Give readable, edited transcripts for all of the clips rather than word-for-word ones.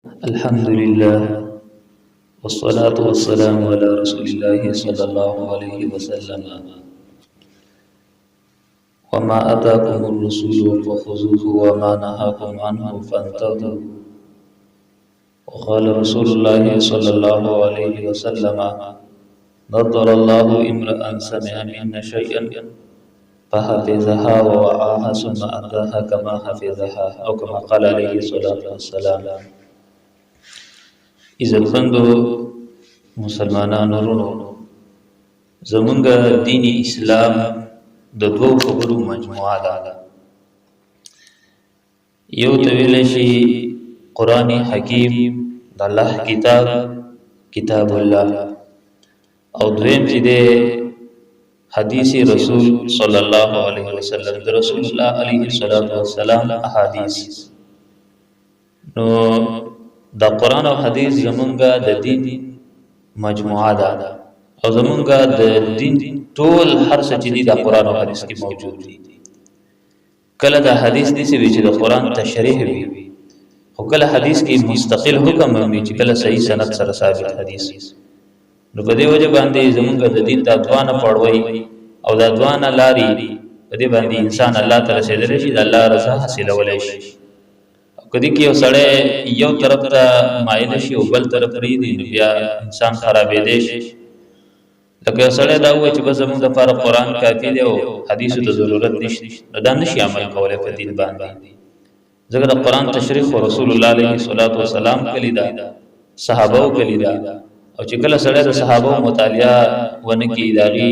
الحمد لله والصلاة والسلام على رسول الله صلى الله عليه وسلم. وما أتاكم الرسول فخذوه وما نهاكم عنه فانتهوا. وقال رسول الله صلى الله عليه وسلم: نضر الله امرأ سمع منا شيئا فحفظها ووعاها ثم أداها كما حفظها، أو كما قال عليه الصلاة والسلام. عزتمندو مسلمانانو ورونو، زمونږ دین اسلام د دوو خبرو مجموعه ده. یو ته ویل شي قرآن حکیم، د الله کتاب، کتاب الله، او دویم چې ده حدیث رسول صلی الله علیه وسلم، د رسول الله علیه السلام احادیث. نو دا قرآن او حدیث زمونږه د دین مجموعه ده، او زمونږه د دین ټول هر څه چې دي د قرآن او حدیث کې موجود دي. کله د حدیث دي چې د قرآن تشریح وي، خو کله حدیث کې مستقل حکم وي چې کله صحیح سند سره ثابت حدیث. نو په دې وجه باندې زمونږه د دین د ځوانه پړوي او د ځوانه لاري په دې باندې انسان الله تعالی رسیدل شي، د الله رضا حاصلولای شي. کدی کې یو سړی یو طرف ته مایل شي او بل طرف لري دی، بیا انسان خرابې دی شي. لکه یو سړی دا وایي چې بس زموږ لپاره قرآن کافي دی او حدیثو ته ضرورت نشته، نو دا نشي عمل کولی په دین باندې. ځکه د قرآن تشریح رسول الله علیه السلام کلی دا، صحابه کلی دا، او چې کله سړی د صحابه مطالعه ونه کړي، د هغې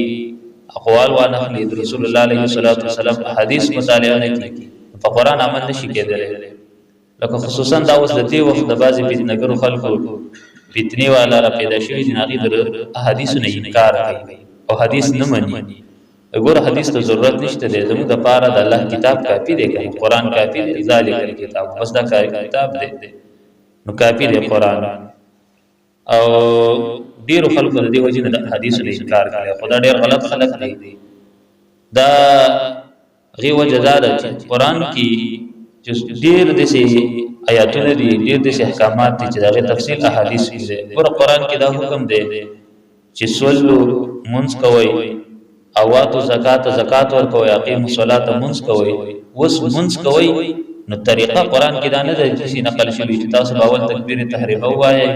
اقوال وانه اخلي، د رسول الله علیه السلام حدیث مطالعه نه کړي، په قرآن عمل نشي کېدلی. لکه خصوصا دا اوس د دې وخت د بعضې فتنهګرو خلکو فتنې والا را پیدا شوي دي، هغې د احادیثو نه انکار کوي او حدیث نه مني. ګوره حدیث ته ضرورت نشته دی، زموږ دپاره د الله کتاب کافي دی، که قرآن کافي دی. ذالک الکتاب، بس دا کتاب دی، نو کافي دی قرآن. او ډېرو خلکو د دې وجې نه د حدیثو نه انکار کوي، خو دا ډېر غلط خلک دی. دا هغې وجه دا ده چې قرآن کې ډیر داسې آیاتونه دي، ډیر داسې احکامات دي چې د هغې تفصیل احادیث کې دی. ګوره قرآن کې دا حکم دی چې صلو منځ کوئ، او واتو زکات ورکوئ، اقیموا الصلاة منځ کوئ. اوس منځ کوئ نو طریقه قرآن کې دا نه ده چې نقل شوي چې تاسو به اول تکبیر تحریمه ووایئ،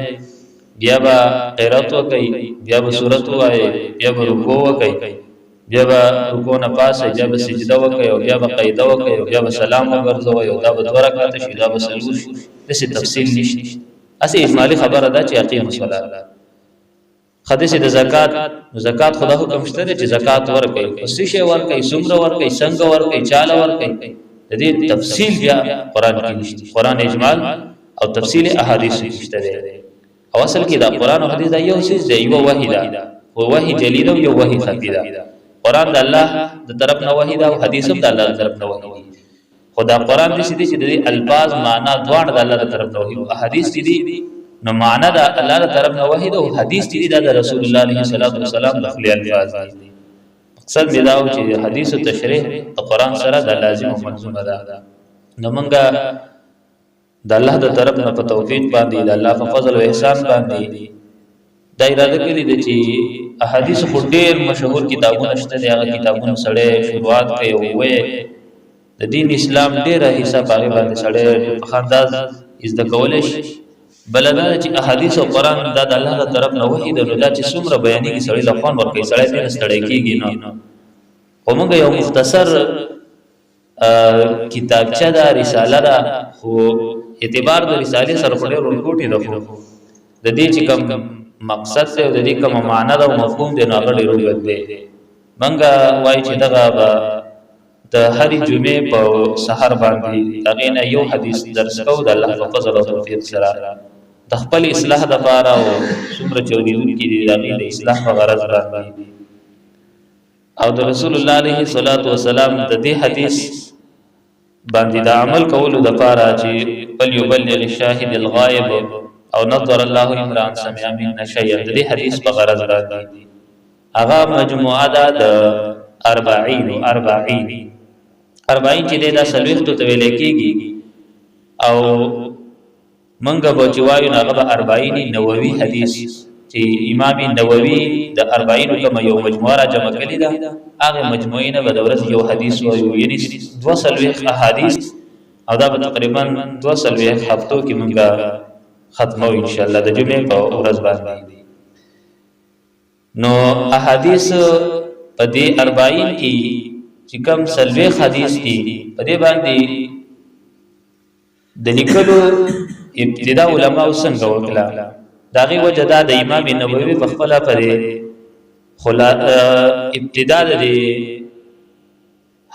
بیا به قرات وکئ، بیا به سورت ووایئ، بیا به رکوع وکئ، بیا به رکوع نه پاسه، بیا به سجده وکئ، او بیا به قیده وکئ، او بیا به سلام وګرځوئ، او دا به 2 رکعته شي، دا به 4 شي. داسې تفصیل نشته. هسې اجمالي خبره ده چې اقیموا الصلاة. ښه داسې د زکات خو دا حکم شته دی چې زکات ورکئ، خو څه شی ورکئ، څومره ورکئ، څنګه ورکئ، چاله ورکئ، د دې تفصیل بیا قرآن کې نشته. قرآن اجمال او تفصیل احادیث نشته دی. او اصل کې دا قرآن او حدیث دا یو څیز دی، یوه وحی ده، او وحی جلی ده او یو وحی خفي ده. قرآن د الله د طرف نه وحی ده، او حدیث هم د الله د طرف نه وحی ده. خو دا قرآن داسې دی چې د الفاظ معنا دواړه د الله د طرف نه وحی، او احادیث چې دي نو معنا د الله د طرف نه وحی ده، او حدیث چې دي دا د رسول الله علیه السلام د خپلې الفاظ دي. مقصد دې دا و چې حدیثو تشریح د قرآن سره د لازم او ملزومه ده. نو موږ د الله د طرف نه په توفیق باندې، د الله په فضل او احسان باندې دا اراده کړې ده چې احادیث خو ډېر مشهور کتابونه شته دي، هغه کتابونه سړی شروعات کوي او وایي د دین اسلام ډېره حصه په هغې باندې سړی په ښه انداز زده کولی شي. بله دا ده چې احادیث او قرآن دا د الله د طرف نه وحی ده، نو دا چې څومره بیانېږي سړی له خوند ورکوي، سړی ډېر ستړی کېږي. نو خو موږ یو مختصر کتابچه ده، رساله ده، خو اعتبار د رسالې سره خو ډېر ورکوټي ده، خو د دې چې کوم مقصد دی او د دې کومه معنا ده او مفهوم دی نو هغه ډېر اوږد دی. موږ وایو چې دغه به د هرې جمعې په سحر باندې هغې نه یو حدیث درس کوو د الله په فضل او توفیق سره، د خپل اصلاح دپاره، او څومره چې اورېدونکي دي د هغې د اصلاح په غرض باندې، او د رسول الله علیه السلام د دې حدیث باندې د عمل کولو دپاره چې فلیبلغ الشاهد الغایب او نظر الله امرأ سمع منا شیئا، د دې حدیث په غرض باندې هغه مجموعه ده د 40 چې دا 40 ته ویل کېږي، او منګه به چې وایو هغه به 40 نووي حدیث چې امام نووي د 40 کوم یو مجموعه را جمع کړی دا هغه مجموعه نه به د ورځ یو حدیث وایو یعنی 200 احادیث او دا به تقریبا 200 هفتو کې مونږه ختمو ان شاء الله د جمعې په ورځ باندې. نو احادیث په دې 40 کې چې کوم 30 حدیث دي په دې باندې د لیکلو ابتدا علماء څنګه وکړه داغه وجه دا د امام نووي په خپل پرې ابتدا د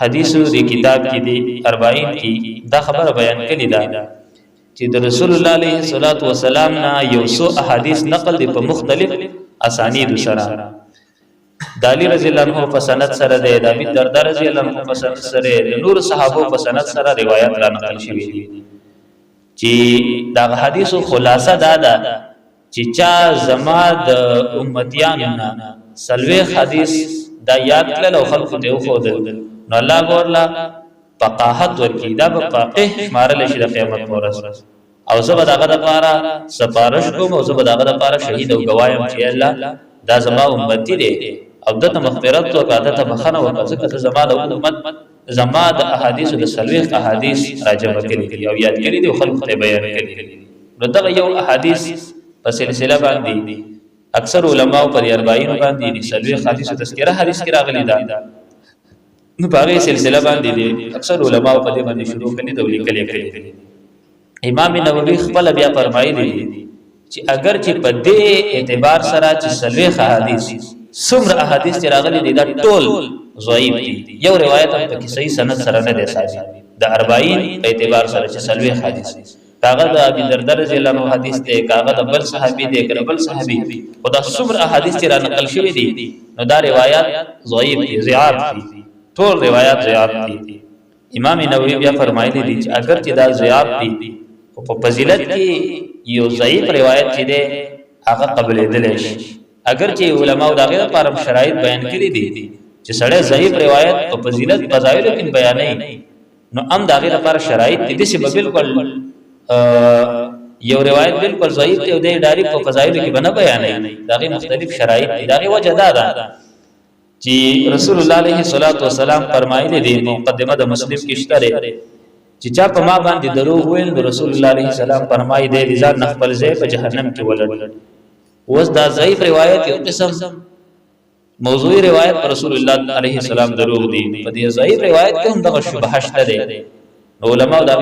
حدیثو دی کتاب کې دی 40 کې دا خبره بیان کړي دا چې د رسول الله علیه الصلاۃ والسلام نه یو څو احادیث نقل دي په مختلف اسانید سره د علی رضی الله عنه په سند سره د ابي الدرداء رضی الله عنه په سند سره د نور صحابه په سند سره روایت را نقل شوی دي چې دا حدیثو خلاصه دا ده چې چا زما د امتیانو نه سلوه حدیث دا یاد کړل او خلکو ته وښودل نو الله ګورلا فقاهت ورکی دا په فقيه شمارل شي د قیامت ورځ او زبر دغه لپاره سفارش کوم او زبر دغه لپاره شهید او گوایم چې الله دا زما امتی دی او دته مغفرت او عادت بخنه او ځکه زما د امت زما د احادیث د سلوخ احادیث راجم کړي او یاد کړي دي خلکو ته بیان کړي نو دا یو احادیث په سلسله باندې اکثر علما پر 40 باندې دي سلوخ حدیث تذکرہ حدیث کې راغلي دا نو په هغه سلسله باندې دي اکثر علما په دې باندې شروع کړي د لیکل کړي امام نووي خپل بیا فرمایلی چې اگر چې په دې اعتبار سره چې سلوخ حدیث څومره احادیث چې راغلي دي دا ټول ضعیف دي یو روایت هم پکې صحیح سند سره نه دی ثابت د 40 په اعتبار سره چې سلوخ حدیث کاغه د ابي الدرداء رضی الله عنه حدیث ته کاغه د بل صحابي دی کړه بل صحابي خدا څومره احادیث چې را نقل شوی دي نو دا روایت ضعیف دي ضعاف دي ټول روایت ضعاف دي امام نووي بیا فرمایلی دي چې اگر چې دا ضعاف دي په فضیلت کې یو ضعیف روایت چې ده هغه قبول دي شي اگر چې علماء دغه لپاره شرایط بیان کړی دي چې سړی ضعیف روایت په فضیلت فضایل کې بیانې نو هم دغه لپاره شرایط دي چې بالکل یو روایت بالکل ضعیف دی او د ډایرکټ په فضایل کې بنه بیانې دغه مختلف شرایط دي دغه وجه دا ده چې رسول الله علیه الصلاۃ والسلام فرمایلی دي مقدمه د مسلم کې شته چې چا په ما باندې دروغ ویل رسول الله علیه السلام فرمایي دی ځان خپل ځای په جهنم کې ولړ اوس دا ضعیف روایت یو قسم موضوعی روایت پر رسول الله علیه السلام دروغ دي په دې ضعیف روایت کې هم دغه شبهه شته ده علماء دا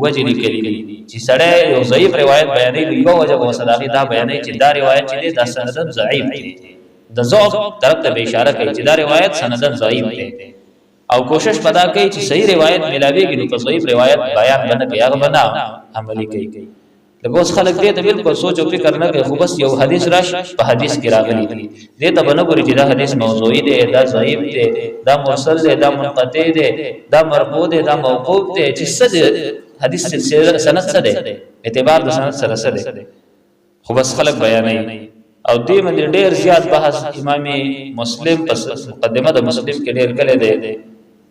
وجه لیکلي دي چې سړی یو ضعیف روایت بیانې یو وجه او صداقت دا بیانې چې دا روایت چې دا سندن ضعیف دی د ضعف طرف ته اشاره کوي چې دا روایت سندن ضعیف دی او کوشش پدا کوي چې صحیح روایت ملاويږي نو په ضعیف روایت بیان بنه کوي هغه بنا عملي کوي لکه اوس خلک دې ته بالکل سوچ او فکر نه کوي خو بس یو حدیث راش په حدیث کې راغلی دی دې ته بنه ګوري چې دا حدیث موضوعي دی دا ضعیف دی دا مرسل دی دا منقطع دی دا مرفوع دی دا موقوف دی چې څه حدیث سند څه دی اعتبار د سند سره څه دی خو بس خلک بیانوي او دې باندې ډېر زیات بحث امام مسلم پس مقدمه د مسلم کې ډېر کړي دی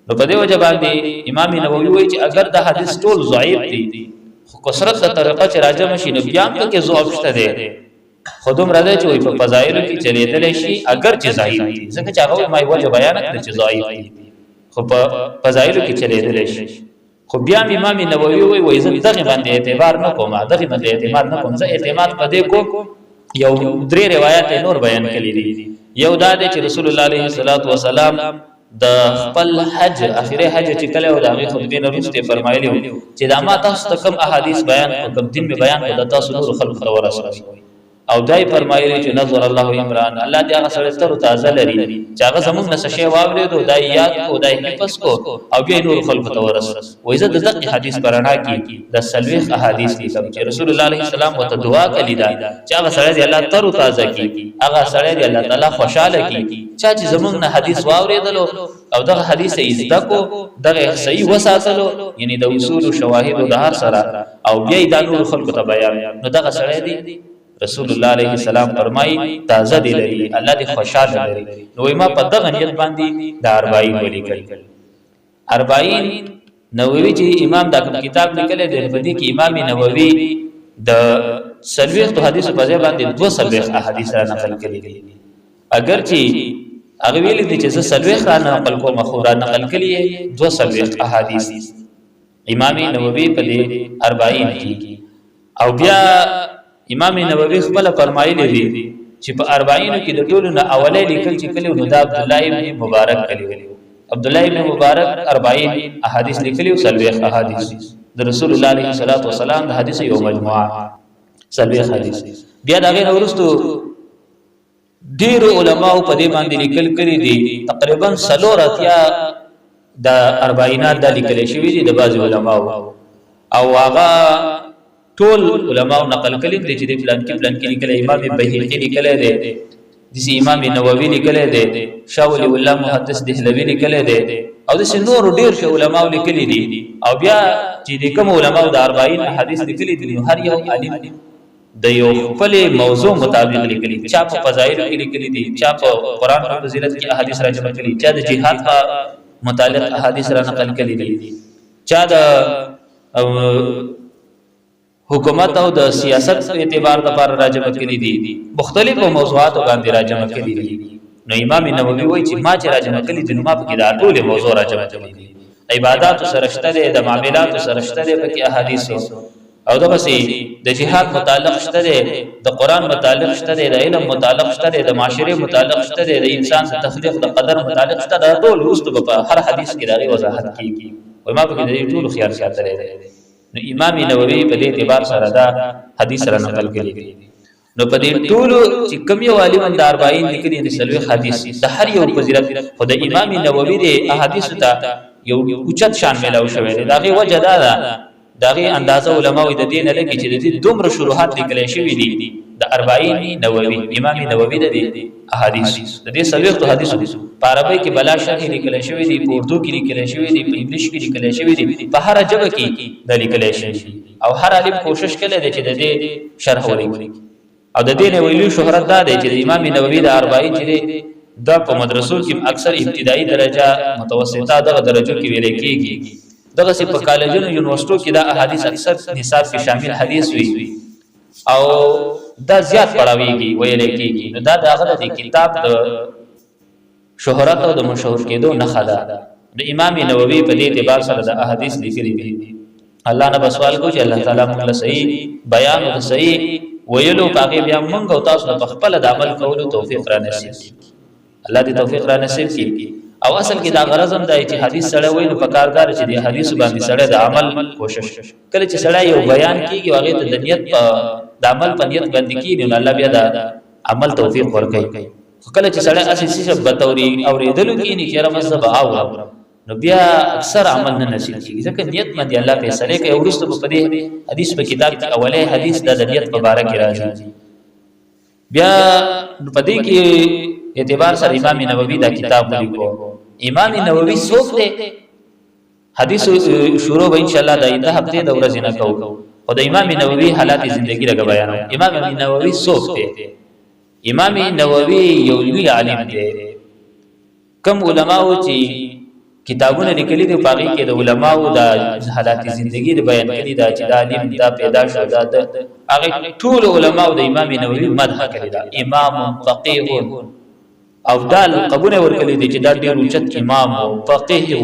نو په دې وجه باندې امام نووي وایي چې اگر دا حدیث ټول ضعیف دی خو کثرت د طریقه چې راجم شي نو بیا هم کې ضعف شته دی خودم راځي چې په فضایل کې چلیدل شي اگر چې ضعیف دي ځکه چې هغه ما وجه بیان کړ چې ضعیف دي خو په فضایل کې چلیدل شي خو بیا امام نووي وایي زه دغه باندې اعتبار نه کوم دغه باندې اعتماد نه کوم زه اعتماد پدې کوم یو درې روایت نور بیان کړي دي یو دا دی چې رسول الله علیه الصلاۃ والسلام د خپل حج اخیری حج چې کله او د هغه خطبه نه وروسته فرمایلی چې دا ما تاسو ته کوم احادیث بیان کوم دین به بیان کړه تاسو نور خلق ته ورسوي او دای فرمایلی چې نظر الله عمران الله دې هغه سره تر تازه لري چې هغه زموږ نشه واورید او دای یاد او دای حفظ کو او بیا نور خلق ته ورسوي وایي زه دغه حدیث پرانا کی د سلوخ احادیث دي چې رسول الله علیه السلام وته دعا کړي دا چې هغه سره دې الله تر تازه کی هغه سره دې الله تعالی خوشاله کی چې زموږ نه حدیث واوریدلو او دغه حدیث یې زدکو دغه صحیح وساتلو یعنی د اصول او شواهد او د هر سره او بیا د نور خلق ته بیان نو دغه سره دې رسول الله علیه السلام فرمای تازه دی لري الله دې خوشاله لري نو ما په دغه نیت باندې د 40 ولیکل 40 نووي چې امام دا کتاب لیکل دی په دې کې امام نووي د سلويخت حدیث په ځای باندې 2 احادیث را نقل کړي دي اگر چې هغه ویل دي چې سلويخت را نقل کوم خو را نقل کړي 2 احادیث امام نووي په دې 40 کې او بیا امام نووي خپل فرمایلی دي چې په 40 کې د ټولو نه اوله لیکل چې کله نو د عبد الله ابن مبارک کړي عبد الله ابن مبارک 40 احادیث لیکلي او 30 احادیث د رسول الله علیه الصلاۃ والسلام د حدیث یو مجموعه 30 حدیث بیا دا غیر ورستو ډیر علماء په دې باندې لیکل کړي دي تقریبا 3 د 40 د لیکل شوی دي د بعض علماء او هغه ټول علماء نقل کړي دي چې د پلان کې لیکل امام بهقي لیکل دي د امام نووي لیکل دي شاه ولی الله محدث دهلوی لیکل دي او د نور ډیر علماء لیکل دي او بیا چې د کوم علماء د 40 حدیث لیکل دي هر یو عالم د یو خپل موضوع مطابق لیکلي چا په فضایل کې لیکلي دي چا په قران په فضیلت کې احادیث را جمع کړي چا د جهاد په متعلق احادیث را نقل کړي دي چا د حکومت او د سیاست په اعتبار د پر را جمع کړي دي مختلفو موضوعات باندې را جمع کړي دي نو امام نووي وایي چې ما چې را جمع کړي دي نو ما په کې دا ټول موضوع را جمع کړي دي عبادت سره شته د معاملات سره شته د احادیث او دا بسې د جهاد متعلق شته د قران متعلق شته د علم متعلق شته د معاشره متعلق شته د انسان د تخلیق د قدر متعلق شته دا ټول وست په هر حدیث کې دغه وضاحت کیږي او ما په دې ټول خیال ساتل دي نو امام نووي په دې اعتبار سره دا حدیث را نقل کړي نو په دې ټول چې کوم یو عالم د 40 لیکلي د سلوي حدیث د هر یو فضیلت خو د امام نووي د احادیث ته یو اوچت شان ملاو شوی دی دغه وجه دا دغه اندازه علماء د دین لکه چې د دومره شروحات لیکل شوی دي د 40 نووي امام نووي د احادیث د دې سلوخت حدیث په عربی کې بلا شرح لیکل شوی دي په اردو کې لیکل شوی دي په انګلیش کې لیکل شوی دي په هر ژبه کې د لیکل شوی او هر عالم کوشش کړي چې د دې شرح ولیکي او د دې ویلو شهرت دا دی چې امام نووي د 40 چې دا په مدرسو کې اکثر ابتدایي درجه متوسطه دغه درجو کې ویل کېږي دغه سي په کالجونو یونیورسيټو کې دا احادیث اکثر نصاب کې شامل حدیث وي او دا زیات پڑھاویږي ویل کېږي نو دا دغه د کتاب د شهرت او د مشهور کېدو نه خدا د امام نووي په دې اعتبار سره د احادیث لیکلي دي الله نه سوال کو چې الله تعالی موږ له صحیح بیان او صحیح ویلو پاګه بیا موږ او تاسو په خپل د عمل کولو توفیق را نصیب الله دې توفیق را نصیب کړي او اصل کې دا غرض هم دی چې حدیث سره وایي نو پکاردار چې د حدیث باندې سره د عمل کوشش کله چې سره یو بیان کیږي هغه ته د نیت په د عمل په نیت باندې کیږي نو الله بیا د عمل توفیق ورکړي کله چې سره اساسي شب توري اوریدلو کې نه چیرې مذهب او نو بیا اکثر عمل نه نصیب کیږي ځکه نیت باندې الله فیصله کوي او رسته په دې حدیث په کتاب کې اوله حدیث د نیت مبارک راځي بیا په دې کې اعتبار سره امام نووي دا کتاب لیکو امام نووي څوک دی حدیث شروع به ان شاء الله د ایته هفته د ورځې نه کوو او د امام نووي حالات ژوندۍ لګ بیان امام نووي څوک دی امام نووي یو لوی عالم دی کم علماو چې کتابونه لیکلي دي پاږي کې د علماو د حالات ژوندۍ د بیان کړي دا چې د عالم دا پیدا شو دا هغه ټول علماو د امام نووي مدح کړي دا امام فقيه او دال قبول ورکړي دي چې دا ډېر اوچت امام او فقيه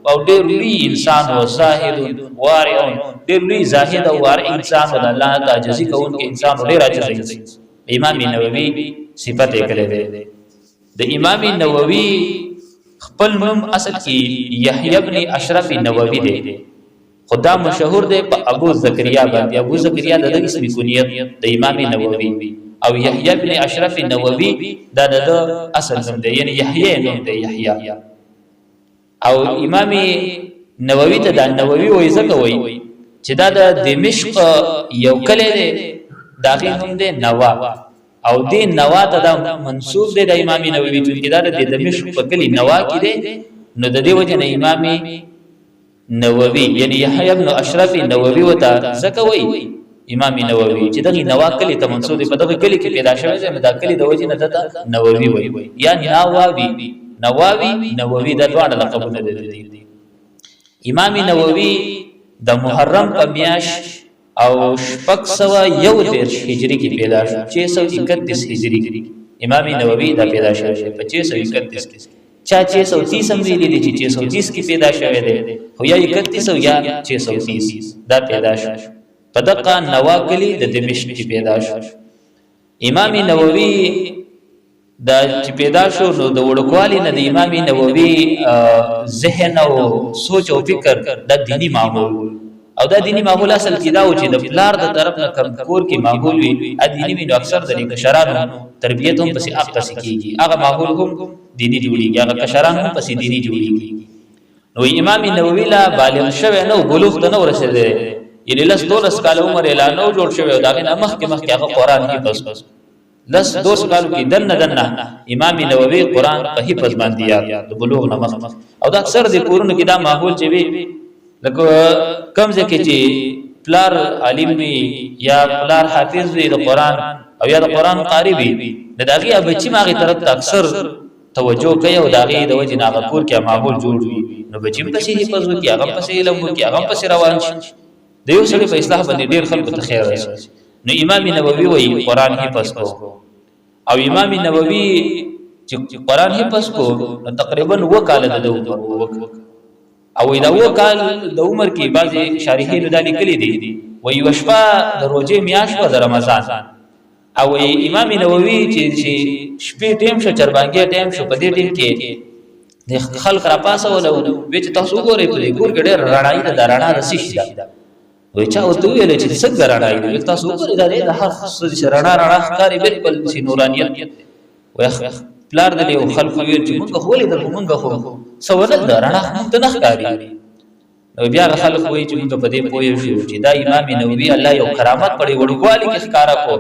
او ډېر لوی انسان او زاهد وارع ډېر لوی زاهد او وارع انسان او الله تعجزي کوونکی انسان ډېر عاجز امام نووي صفت یې کړې ده د امام نووي خپل نوم اصل کې يحيى ابن اشرف نووي دی خدا مشهور دی په ابو زکریا باندې ابو زکریا د اسم کنیت د امام نووي او يحيى ابن اشرف النووي دا د اصل نوم دی یعنی يحيى نوم دی يحيى او امام نووي ته د نووي وایي ځکه وایي چې دا د دمشق یو کلی دی داغه نوم دی نوا او دې نوا ته دا منسوب دی د امام نووي چې دا د دمشق په کلی نوا کې دی نو د دې وجه نه امام نووي یعنی يحيى ابن اشرف النووي وته ځکه وایي امام نووي چې دغه نوا کلی ته منسوب دی په دغه کلی کې پیدا شوی دی دا کلی د وجه نه ده نووي وایي یعنی نووي د دوه لقبونه دي امام نووي د محرم په میاش او شپږ سوه یو دېرش هجري کې پیدا شو 631 هجري امام نووي دا پیدا شوی دی په 631 کې چا 630 هم ویلي دي چې 630 کې پیدا شوی دی خو یا 31 یا 630 دا پیدا شو په دقه نواکلی د دمشق کې پیدا شو امام نووي دا چې پیدا شو نو د وړوکوالي نه د امام نووي ذهن او سوچ او فکر د دینی ماحول او دا دینی ماحول اصل کې دا و چې د پلار د طرف نه کم کور کې ماحول وي ا دینی وي نو اکثر د کشرانو تربیت هم پسې اپ پسې کیږي هغه ماحول هم دینی جوړیږي هغه کشران هم پسې دینی جوړیږي نو امام نووي لا بالغ شوی نو بلوغ ته نو رسیدلی یعنی لس 12 کال عمر اعلان نو جوړ شوی دا نه مخکې هغه قران کې بس لس 12 کالو کې دنه امام نووي قران په حفظ باندې د بلوغ نه مخ او دا اکثر د کورونو کې دا ماحول چې وي لکه کم ځکه چې پلار عالم وي یا پلار حافظ وي د قران او یا د قران قاری وي د داغي بچی ماغي طرف ته اکثر توجه کوي او داغي د وجه نه کور کې ماحول جوړ وي نو بچیم پسې حفظ وکي هغه پسې علم وکي هغه پسې روان شي د یو سړي په اصلاح باندې ډیر خلکو ته خیر راشي نو امام نووي وایي قران حفظ کو او امام نووي چې قران حفظ کو تقریبا وکاله د عمر او دا وکال د عمر کې بعضي شارحین د لیکلي دي وایي وشفا د روزه میاشت د رمضان او امام نووي چې شپې ټیم شو چربانګي ټیم شو په دې ټیم کې د خلق را پاسه ولو وچ تاسو ګورئ په ګور کې ډېر رڼایي د رڼا رسي شي وای چا او ته ویل چې څنګه رڼایي د تاسو ګورئ د هر څه رڼا ښکاری بالکل سي نورانیت وای پلار د یو خلق ویل چې موږ خو لیدل موږ خو سوال د رڼا موږ ته ښکاری نو بیا خلق وای چې موږ په دې پوه شو چې دا امام نووي الله یو کرامت پړې وړوالي کې ښکارا کو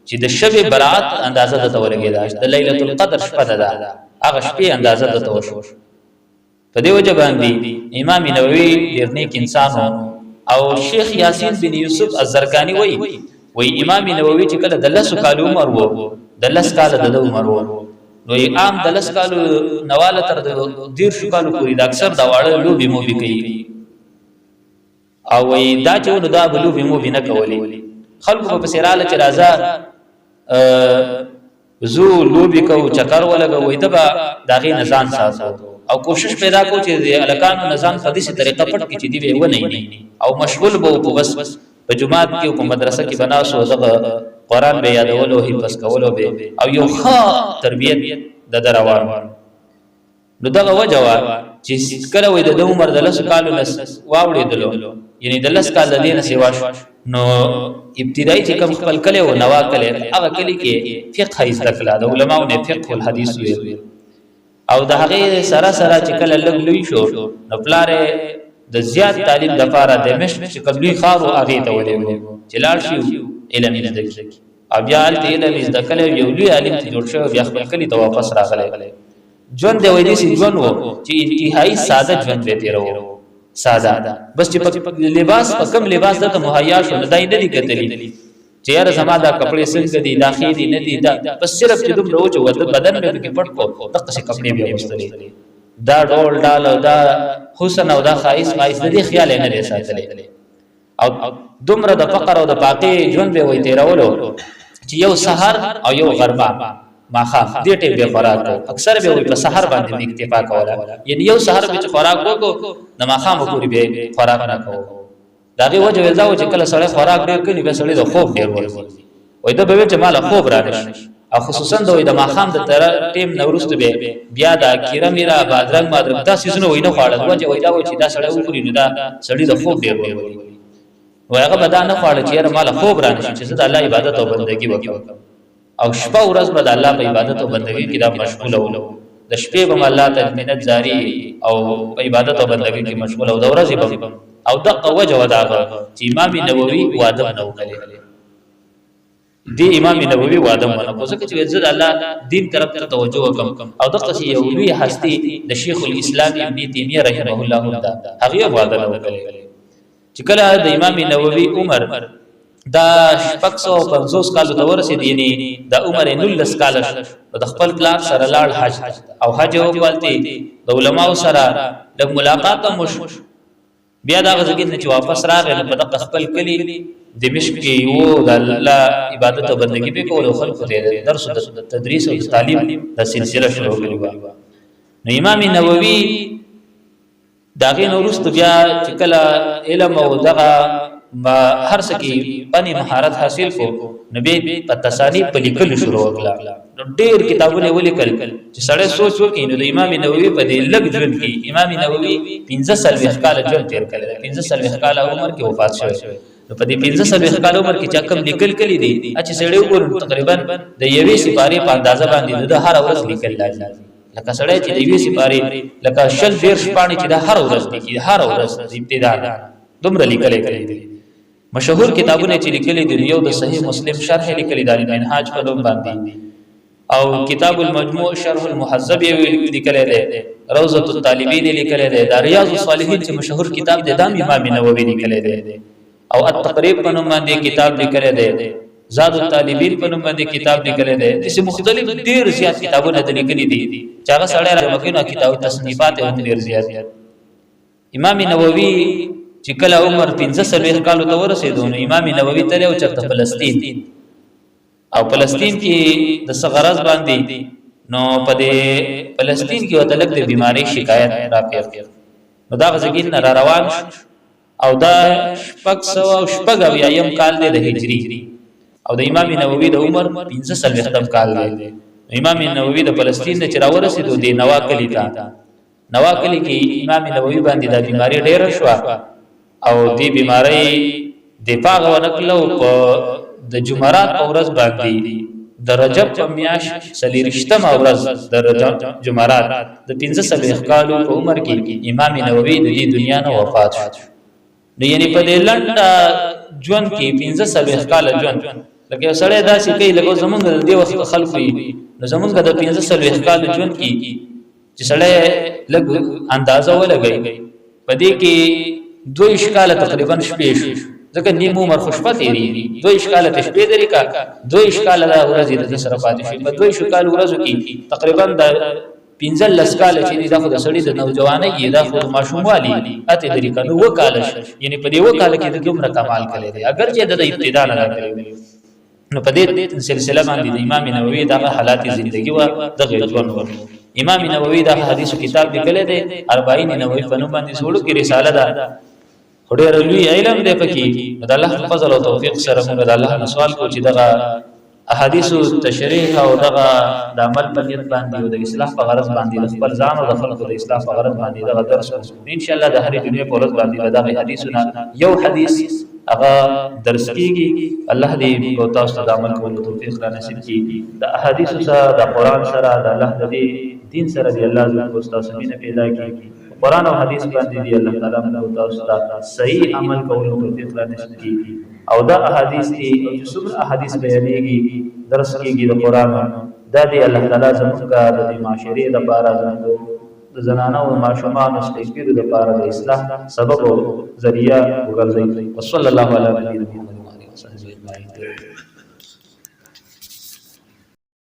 چې د شب برات اندازه د تولګي دا د ليله القدر شپه ده هغه شپې اندازه د توشو په دې وجه باندې امام نووي ډېر نیک انسان او شیخ یاسین بن یوسف الزرقانی وای امام نووي چې کله د 10 کال عمر وو د 10 کال د عمر وو نو عام د 10 کال نواله تر د 10 کال پورې د اکثر دا واړه لوبي مو به کوي او وای دا چې نو دا لوبي مو به نه کولی خلکو په سراله چې راځه زو لوبي کو چکر ولګو وای دغه داغي نزان ساتو او کوشش پیدا کو چې الکانو نزان په دې طریقه پټ کې چې دی و نه او مشغول بو بس په جمعات کې او په مدرسه کې بناسو دغه قران به یادولو حفظ کولو به او یو ښه تربیت د دروان نو دغه وجوا چې کله وې د عمر د 10 کالو نس واوړېدلو یعنی د 10 کال د دینه سیوا نو ابتدایي چې کوم خپل کله او نوا کله هغه کلی کې فقه ذکر د علماو نه فقه الحديث ویل او د هغه سره چې کله لګ لوي شو نو پلاره د زیات تعلیم د لپاره د مشق چې قبلي خارو هغه ته ولې چې لاړ شي علم زده کی او بیا علم زده کله یو لوی عالم ته جوړ شو بیا خپل کلی ته واپس راغلی ژوند دی وې دي ژوند وو چې انتهایی ساده ژوند به تیرو ساده بس چې لباس په کم لباس ته مهیا شو نه دای نه دي کتلی چې یاره زما دا کپڑے څنګه دي داخې دي نه دي دا بس صرف چې دوم روز ود بدن به کې پټ کو دغه څه کپڑے به مستلي دا ډول ډال دا حسن او دا خایس مایس دې خیال نه لري ساتلې او دومره د فقر او د پاکي ژوند به وې تیرولو چې یو سحر او یو غربا ماخام دې ټیم به خوراک اکثر به په سحر باندې اکتفا کوله یعنی یو سحر به خوراک وکړو د ماخام پوری به خوراک نه کوو داغه وجه وځاو چې کله سړی خوراک ډیر کوي به سړی د خوب ډیر ورځي وای دا به چې مال خوب رانشي او خصوصا د ماخام د تر ټیم نورست به بیا دا کیره میرا بادرنګ مادرنګ دا سيزونه وای نه خاړل وجه وای دا چې دا سړی وګوري نو دا سړی د خوب ډیر ورځي وای هغه به دا نه خاړل چې مال خوب رانشي چې د الله عبادت او بندگی وکړو او شپه ورځ به د الله په عبادت او بندگی کې دا مشغول وو د شپې به الله ته منت جاری او په عبادت او بندگی کې مشغول او د ورځې به او دغه وجه وداغه چې امام نووي واده نه وکړي دی امام نووي واده نه کوي ځکه چې عزت الله دین طرف ته توجه وکم او دغه یو لوی هستی د شیخ الاسلام ابن تیمیه رحمه الله هغه واده نه وکړي چې کله د امام نووي عمر دا 650 کال ته ورسید یعنی د عمر 19 کال د خپل پلان سره لاړ حج او حج وکولتي د علماء سره د ملاقات مش بیا دا غزګین چې واپس راغی په دغه خپل کلی دمشق کې وو د الله عبادت او بندګي به کول خلکو ته درس او تدریس او تعلیم د سلسله شروع کړو. نو امام نووي داغه نورست بیا چې کله علم او دغه هر څه کې باندې مهارت حاصل کو نبی په تصانیف په لیکل شروع وکړه. نو ډېر کتابونه ولیکل چې سړی سوچ وکړي نو د امام نووي په دې لږ ژوند کې امام نووي 15 کال ژوند تیر کړی، 15 کال عمر کې وفات شوی. نو په دې 15 کال عمر کې چې کوم لیکل کړي دي چې سړی وګوري تقریبا د یوې سپارې په اندازه باندې د هر ورځ لیکل لازم. لکه سړی چې د یوې سپارې لکه شل ډیر شپانې چې د هر ورځ لیکي، هر ورځ ابتدا دومره لیکل کړي. مشهور کتابونه چې لیکلي دي یو د صحیح مسلم شرح لیکلي دی منهاج په نوم باندې، او کتاب المجموع شرح المحذب لیکلی دی، روضة الطالبین لیکلی دی، دا ریاض الصالحین چې مشهور کتاب دی دا امام نووي لیکلی دی، او التقریب په نوم باندې کتاب لیکلی دی، زاد الطالبین په نوم باندې کتاب لیکلی دی. داسې مختلف ډیر زیات کتابونه لیکلي دي چې هغه سړی راجمع کړي کتاب تصنیفات هم ډیر زیات. امام نووي چې کله عمر 15 کالو ته ورسېدو نو امام نووي تل او چرته فلسطین او فلسطین کې د صغرز باندې نو په دې فلسطین کې وته لګ د بیماری شکایت راپېښ. نو دا غزګین را روان او دا شپږ یم کال دی د هجری او د امام نووي د عمر 15 کال دی. امام نووي د فلسطین نه چې را ورسېدو د نواکلی ته، نواکلی کې امام نووي باندې د بیماری ډېره شوه او دی بیماری دفاع ونکلو په د جمعرات په ورځ باندې د رجب په میاشت 30 ورځ د جمعرات د 15 کالو په عمر کې امام نووي د دې دنیا نه وفات شو. نو یعنی په دې لنډ ژوند کې 15 کال ژوند لکه سړی داسې کوي لکه زمونږ د دې وخت خلکو وي. نو زمونږ د 15 کال ژوند کې چې سړی لږ اندازه ولګي په دې کې 2 کال تقریبا شپې شو، ځکه نیم عمر خوشبه تیری 2 کال شپې درې کا 2 کال د ورځې د سره پاتې شي. په 2 کال ورځو کې تقریبا د 15 کال چې دا خو د سړي د نوجوانۍ یې دا خو ماشوموالي اته درې کنه و کال یعنی په دې و کال کې د دومره کمال کړی دی اگر چې د ابتدا نه کړی. نو په دې سلسله باندې د امام نووي دغه حالات ژوندۍ و دغه ژوند و. امام نووي د حدیث کتاب لیکلی دی 40 نووي په نوم باندې سوړو کې رساله ده، ډېر لوی علم دی پکې. د الله فضل او توفیق سره موږ د الله نه سوال کوو چې دغه احادیث تشریح او دغه د عمل په نیت باندې او د اصلاح په غرض باندې د خپل ځان او د خلکو د اصلاح په غرض باندې دغه درس ان شاء الله د هرې دنیا په ورځ باندې دغه حدیثونه یو حدیث هغه درس کیږي. الله دې او تاسو ته د عمل کولو توفیق را نصیب کړي. د احادیث سره د قران سره د الله د دین سره دی الله زموږ استاد مینه پیدا کړي. قرآن او حدیث باندې دی الله تعالی موږ تاسو ته صحیح عمل کولو توفیق را نصیب کړي. او دا احادیث دي او چې څومره احادیث بیانېږي درس کېږي د قرآن دا دی الله تعالی زموږ د معاشرې لپاره زموږ د زنانو او ماشومانو سپېڅلو لپاره د اصلاح سبب او ذریعہ وګرځي. وصلی الله علی نبینا محمد و علیه وصحبه اجمعین.